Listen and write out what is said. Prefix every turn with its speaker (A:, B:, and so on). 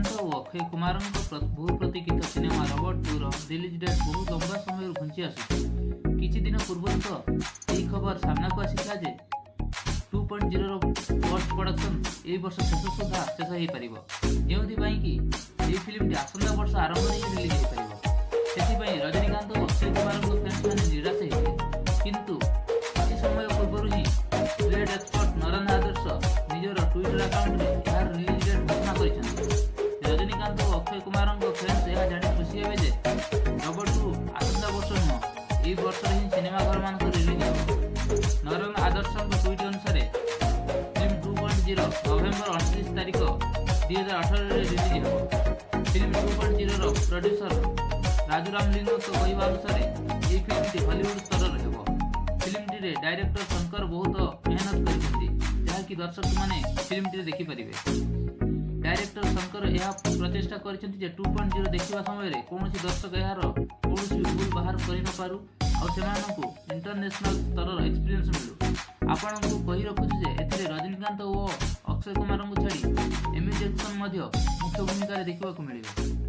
A: रजनीकांत और अक्षय कुमार बहु प्रतीक्षित cinema Robert 2 release date बहुत लंबा समय घुंची आसुଛି। किछि दिन पूर्व तो यही खबर सामना को आसीला जे 2.0 रो पोस्ट प्रोडक्शन ए वर्ष शेष सुधा शेष हो पारिबो, जेउथि कि ए फिल्म आसंता वर्ष आरंभ में रिलीज हो पारिबो। सेति रजनीकांत और अक्षय कुमार फैंस माने निराश होते, किंतु किछि समय पूर्व ही ट्रेड एक्सपर्ट नरन आदर्श निजर ट्विटर अकाउंट में यार रिलीज डेट घोषणा करिसेंति। रजनीकांत और अक्षय कुमार फैंस यह जानी खुशी हेबे जे रॉबर्ट 2 आसंता वर्ष नुह ए वर्ष ही सिनेमा घर मान रिलीज हो। नरन आदर्श ट्वीट अनुसार फिल्म 2.0 नवेम्बर 29 तारिख 2018 रिलीज हो। फिल्म 2.0 रो प्रोड्यूसर राजूराम लिंग कहवा अनुसार ये फिल्म हॉलीवुड स्तर हो। फिल्म रे डायरेक्टर शंकर बहुत मेहनत कर दर्शक माने फिल्म देखि परिबे। डायरेक्टर शंकर यह प्रचेषा कर 2.0 देखा समय कौन दर्शक यार कौन भूल बाहर कर न पारू और इंटरनेशनल स्तर एक्सपीरियंस मिलू। आपण को कही रखुछु जे एथिरे रजनीकांत और अक्षय कुमार को छाड़ी एमी जैक्सन मुख्य भूमिका देखा मिले।